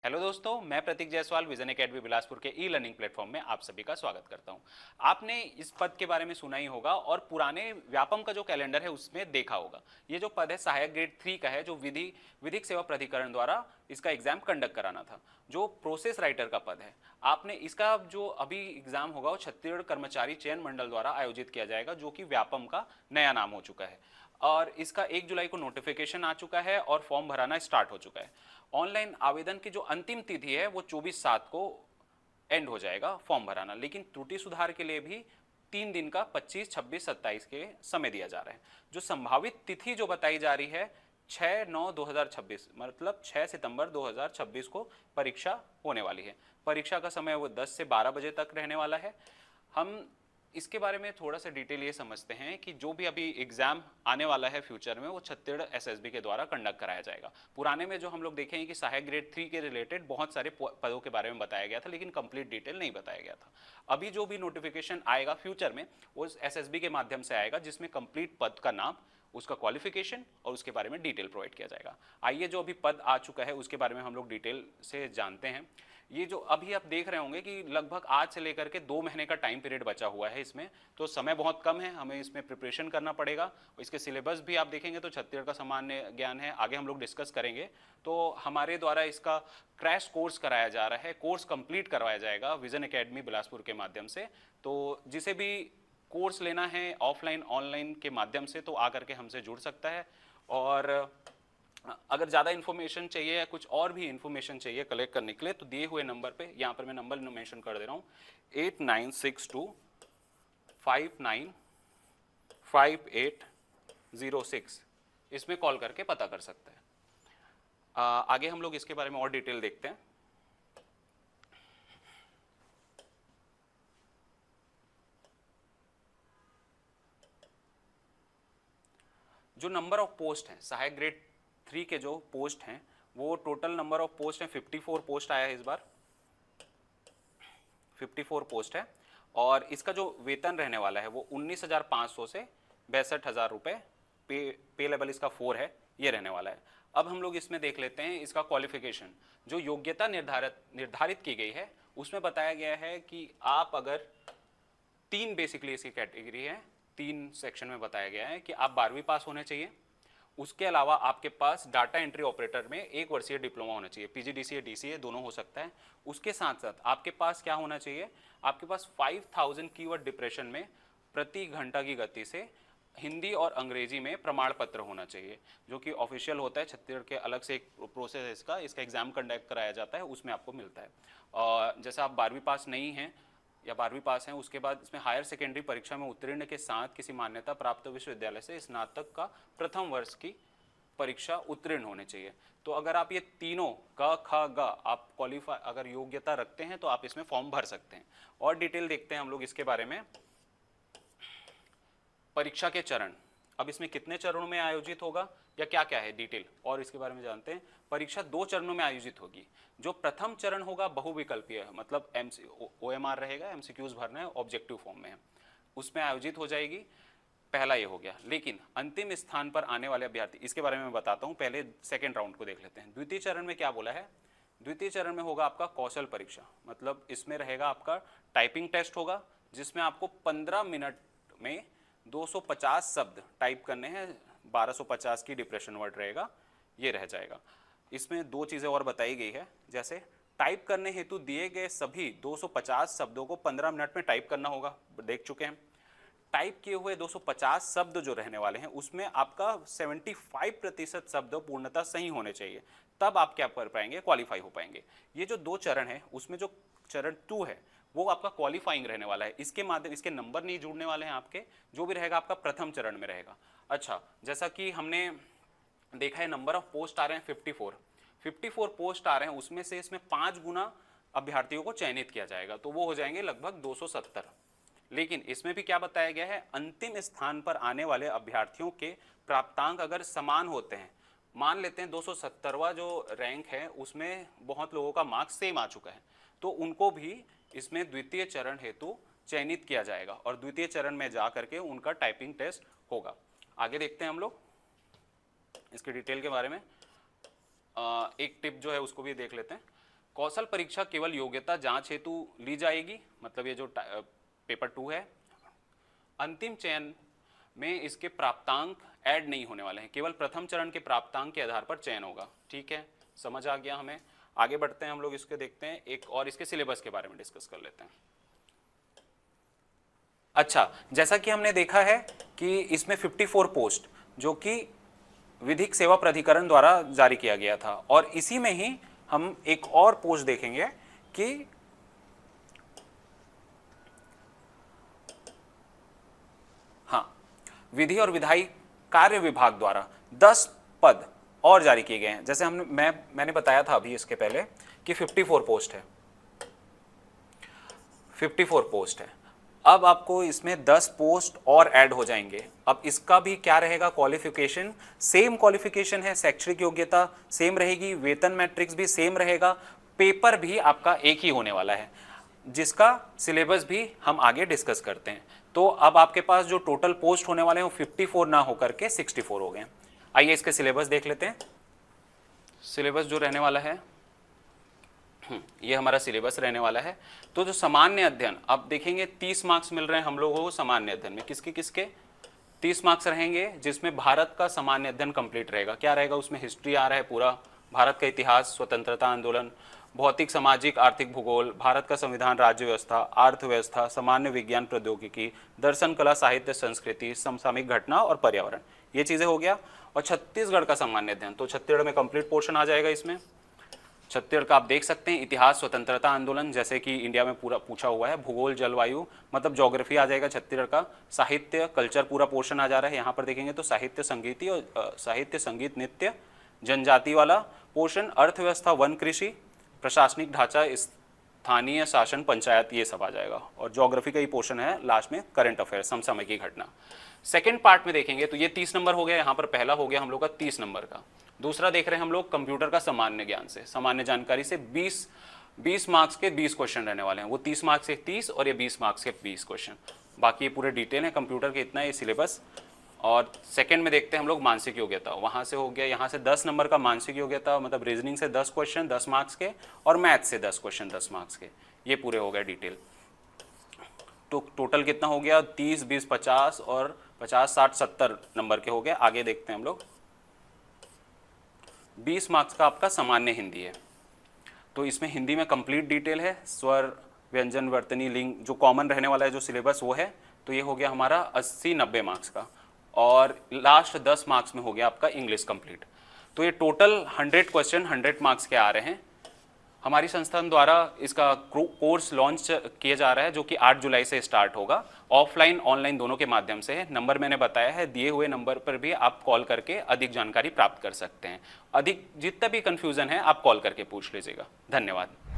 Hello दोस्तों, मैं प्रतीक Jaiswal vision academy Bilaspur के ई लर्निंग प्लेटफॉर्म में आप सभी का स्वागत करता हूं। आपने इस पद के बारे में सुना ही होगा और पुराने व्यापम का जो कैलेंडर है उसमें देखा होगा। ये जो पद है सहायक ग्रेड 3 का है, जो विधिक सेवा प्राधिकरण द्वारा इसका एग्जाम कंडक्ट कराना था, जो प्रोसेस राइटर का पद है। आपने इसका जो अभी एग्जाम होगा वो छत्तीसगढ़ कर्मचारी चयन मंडल द्वारा आयोजित किया जाएगा, जो कि व्यापम का नया नाम हो चुका है। और इसका 1 जुलाई को नोटिफिकेशन आ चुका है और फॉर्म भराना स्टार्ट हो चुका है। ऑनलाइन आवेदन की जो अंतिम तिथि है वो 24/7 को एंड हो जाएगा फॉर्म भराना, लेकिन त्रुटि सुधार के लिए भी 3 दिन का 25, 26, 27 के समय दिया जा रहा है। जो संभावित तिथि जो बताई जा रही है 6/9/2026, मतलब 6 सितंबर 2026 को परीक्षा होने वाली है। परीक्षा का समय वो 10 से 12 बजे तक रहने वाला है। हम इसके बारे में थोड़ा सा डिटेल ये समझते हैं कि जो भी अभी एग्जाम आने वाला है फ्यूचर में वो छत्तीसगढ़ एसएसबी के द्वारा कंडक्ट कराया जाएगा। पुराने में जो हम लोग देखेंगे कि सहायक ग्रेड 3 के रिलेटेड बहुत सारे पदों के बारे में बताया गया था, लेकिन कंप्लीट डिटेल नहीं बताया गया था। अभी जो भी नोटिफिकेशन आएगा फ्यूचर में वो एसएसबी के माध्यम से आएगा, जिसमें कंप्लीट पद का नाम, उसका क्वालिफिकेशन और उसके बारे में डिटेल प्रोवाइड किया जाएगा। आइए, जो अभी पद आ चुका है उसके बारे में हम लोग डिटेल से जानते हैं। ये जो अभी आप देख रहे होंगे कि लगभग आज से लेकर के 2 महीने का टाइम पीरियड बचा हुआ है इसमें, तो समय बहुत कम है, हमें इसमें प्रिपरेशन करना पड़ेगा। इसके सिलेबस भी आप देखेंगे तो छत्तीसगढ़ का सामान्य ज्ञान है, आगे हम लोग डिस्कस करेंगे। तो हमारे द्वारा इसका क्रैश कोर्स कराया जा रहा है, कोर्स कंप्लीट करवाया जाएगा विजन एकेडमी बिलासपुर के माध्यम से। तो जिसे भी कोर्स लेना है ऑफलाइन ऑनलाइन के माध्यम से, तो आकर के हमसे जुड़ सकता है। और अगर ज़्यादा इन्फॉर्मेशन चाहिए या कुछ और भी इन्फॉर्मेशन चाहिए कलेक्ट करने के लिए, तो दिए हुए नंबर पे, यहाँ पर मैं नंबर मेंशन कर दे रहा हूँ, 8962595806, इसमें कॉल करके पता कर सकते हैं। आगे हम लोग इसके बारे में और डिटेल देखते हैं। जो नंबर ऑफ पोस्ट हैं सहायक ग्रेड 3 के जो पोस्ट हैं, वो टोटल नंबर ऑफ पोस्ट हैं 54 पोस्ट आया है इस बार, 54 पोस्ट है। और इसका जो वेतन रहने वाला है वो 19,500 से 62,000 रुपये, पे लेवल इसका 4 है, ये रहने वाला है। अब हम लोग इसमें देख लेते हैं इसका क्वालिफिकेशन। जो योग्यता निर्धारित की गई है उसमें बताया गया है कि आप अगर 3 बेसिकली इसकी कैटेगरी है, 3 सेक्शन में बताया गया है कि आप 12वीं पास होने चाहिए। उसके अलावा आपके पास डाटा एंट्री ऑपरेटर में 1 वर्षीय डिप्लोमा होना चाहिए, पीजीडीसीए डीसीए दोनों हो सकता है। उसके साथ साथ आपके पास क्या होना चाहिए, आपके पास 5000 कीवर्ड डिप्रेशन में प्रति घंटा की गति से हिंदी और अंग्रेजी में प्रमाण पत्र होना चाहिए, जो कि ऑफिशियल होता है छत्तीसगढ़ के, अलग से एक प्रोसेस है इसका एग्जाम कंडक्ट कराया जाता है, उसमें आपको मिलता है। और जैसे आप 12वीं पास नहीं हैं या 12वीं पास हैं, उसके बाद इसमें हायर सेकेंडरी परीक्षा में उत्तीर्ण के साथ किसी मान्यता प्राप्त विश्वविद्यालय से स्नातक का प्रथम वर्ष की परीक्षा उत्तीर्ण होने चाहिए। तो अगर आप ये तीनों क ख ग आप क्वालिफाई अगर योग्यता रखते हैं तो आप इसमें फॉर्म भर सकते हैं। और डिटेल देखते हैं हम लोग इसके बारे में। परीक्षा के चरण, अब इसमें कितने चरणों में आयोजित होगा या क्या क्या है डिटेल और इसके बारे में जानते हैं। परीक्षा 2 चरणों में आयोजित होगी। जो प्रथम चरण होगा बहुविकल्पीय है, मतलब OMR रहेगा, MCQs भरना है, ऑब्जेक्टिव फॉर्म में है, उसमें आयोजित हो जाएगी। पहला ये हो गया। लेकिन अंतिम स्थान पर आने वाले अभ्यर्थी, इसके बारे में मैं बताता हूँ, पहले सेकेंड राउंड को देख लेते हैं। द्वितीय चरण में क्या बोला है, द्वितीय चरण में होगा आपका कौशल परीक्षा, मतलब इसमें रहेगा आपका टाइपिंग टेस्ट होगा, जिसमें आपको 15 मिनट में 250 शब्द टाइप करने हैं, 1250 की डिप्रेशन वर्ड रहेगा, ये रह जाएगा। इसमें 2 चीज़ें और बताई गई है, जैसे टाइप करने हेतु दिए गए सभी 250 शब्दों को 15 मिनट में टाइप करना होगा, देख चुके हैं। टाइप किए हुए 250 शब्द जो रहने वाले हैं उसमें आपका 75% शब्द पूर्णतः सही होने चाहिए, तब आप क्या कर पाएंगे, क्वालिफाई हो पाएंगे। ये जो 2 चरण है उसमें जो चरण 2 है वो आपका क्वालिफाइंग रहने वाला है। इसके माध्यम इसके नंबर नहीं जुड़ने वाले हैं आपके, जो भी रहेगा आपका प्रथम चरण में रहेगा। अच्छा, जैसा कि हमने देखा है नंबर ऑफ पोस्ट आ रहे हैं 54 पोस्ट आ रहे हैं, उसमें से इसमें 5 गुना अभ्यर्थियों को चयनित किया जाएगा, तो वो हो जाएंगे लगभग 270। लेकिन इसमें भी क्या बताया गया है, अंतिम स्थान पर आने वाले अभ्यर्थियों के प्राप्तांक अगर समान होते हैं, मान लेते हैं 270वां जो रैंक है उसमें बहुत लोगों का मार्क्स सेम आ चुका है, तो उनको भी इसमें द्वितीय चरण हेतु चयनित किया जाएगा और द्वितीय चरण में जा करके उनका टाइपिंग टेस्ट होगा। आगे देखते हैं हम लोग इसके डिटेल के बारे में। एक टिप जो है उसको भी देख लेते हैं। कौशल परीक्षा केवल योग्यता जांच हेतु ली जाएगी, मतलब ये जो पेपर 2 है, अंतिम चयन में इसके प्राप्तांक ऐड नहीं होने वाले हैं, केवल प्रथम चरण के प्राप्तांक के आधार पर चयन होगा। ठीक है, समझ आ गया हमें। आगे बढ़ते हैं हम लोग, इसके देखते हैं एक और इसके सिलेबस के बारे में डिस्कस कर लेते हैं। अच्छा, जैसा कि हमने देखा है कि इसमें 54 पोस्ट जो कि विधिक सेवा प्राधिकरण द्वारा जारी किया गया था, और इसी में ही हम एक और पोस्ट देखेंगे कि हाँ, विधि और विधायी कार्य विभाग द्वारा 10 पद और जारी किए गए हैं। जैसे मैंने बताया था अभी इसके पहले कि 54 पोस्ट है, 54 पोस्ट है। अब आपको इसमें 10 पोस्ट और ऐड हो जाएंगे। अब इसका भी क्या रहेगा, क्वालिफिकेशन सेम क्वालिफिकेशन है, शैक्षणिक योग्यता सेम रहेगी, वेतन मैट्रिक्स भी सेम रहेगा, पेपर भी आपका एक ही होने वाला है, जिसका सिलेबस भी हम आगे डिस्कस करते हैं। तो अब आपके पास जो टोटल पोस्ट होने वाले हैं वो 54 ना होकर के 64 हो गए। आइए इसके सिलेबस देख लेते हैं। सिलेबस जो रहने वाला है, ये हमारा सिलेबस रहने वाला है। तो जो सामान्य अध्ययन, अब देखेंगे 30 मार्क्स मिल रहे हैं हम लोगों को सामान्य अध्ययन में। किसके किसके 30 मार्क्स रहेंगे, जिसमें भारत का सामान्य अध्ययन कंप्लीट रहेगा। क्या रहेगा उसमें, हिस्ट्री आ रहा है पूरा, भारत का इतिहास, स्वतंत्रता आंदोलन, भौतिक सामाजिक आर्थिक भूगोल, भारत का संविधान, राज्य व्यवस्था, अर्थव्यवस्था, सामान्य विज्ञान प्रौद्योगिकी, दर्शन कला साहित्य संस्कृति, समसामयिक घटना और पर्यावरण, ये चीज़ें हो गया। और छत्तीसगढ़ का सामान्य अध्ययन, तो छत्तीसगढ़ में कंप्लीट पोर्शन आ जाएगा इसमें। छत्तीसगढ़ का आप देख सकते हैं, इतिहास, स्वतंत्रता आंदोलन जैसे कि इंडिया में पूरा पूछा हुआ है, भूगोल, जलवायु मतलब ज्योग्राफी आ जाएगा छत्तीसगढ़ का, साहित्य कल्चर पूरा पोर्शन आ जा रहा है। यहाँ पर देखेंगे तो साहित्य संगीति और साहित्य संगीत नृत्य जनजाति वाला पोर्शन, अर्थव्यवस्था, वन कृषि, प्रशासनिक ढांचा, स्थानीय शासन, पंचायत, ये सब आ जाएगा। और ज्योग्राफी का ही पोर्शन है लास्ट में, करंट अफेयर, समसामयिक की घटना। सेकंड पार्ट में देखेंगे तो ये 30 नंबर हो गया, यहाँ पर पहला हो गया हम लोग का 30 नंबर का। दूसरा देख रहे हैं हम लोग कंप्यूटर का सामान्य ज्ञान से, सामान्य जानकारी से 20 मार्क्स के 20 क्वेश्चन रहने वाले हैं। वो 30 मार्क्स के 30 और ये 20 मार्क्स के 20 क्वेश्चन। बाकी ये पूरे डिटेल है कंप्यूटर के, इतना ये सिलेबस। और सेकंड में देखते हैं हम लोग मानसिक योग्यता, वहाँ से हो गया, यहाँ से 10 नंबर का मानसिक योग्यता, मतलब रीजनिंग से 10 क्वेश्चन 10 मार्क्स के, और मैथ से 10 क्वेश्चन 10 मार्क्स के, ये पूरे हो गए डिटेल। तो टोटल कितना हो गया, 30, 20, 50 और 50, 60, 70 नंबर के हो गए। आगे देखते हैं हम लोग। 20 मार्क्स का आपका सामान्य हिंदी है, तो इसमें हिंदी में कंप्लीट डिटेल है, स्वर, व्यंजन, वर्तनी, लिंग, जो कॉमन रहने वाला है जो सिलेबस वो है। तो ये हो गया हमारा 80-90 मार्क्स का। और लास्ट 10 मार्क्स में हो गया आपका इंग्लिश कंप्लीट। तो ये टोटल 100 क्वेश्चन 100 मार्क्स के आ रहे हैं। हमारी संस्थान द्वारा इसका कोर्स लॉन्च किया जा रहा है, जो कि 8 जुलाई से स्टार्ट होगा, ऑफलाइन ऑनलाइन दोनों के माध्यम से है। नंबर मैंने बताया है, दिए हुए नंबर पर भी आप कॉल करके अधिक जानकारी प्राप्त कर सकते हैं। अधिक जितना भी कंफ्यूजन है आप कॉल करके पूछ लीजिएगा। धन्यवाद।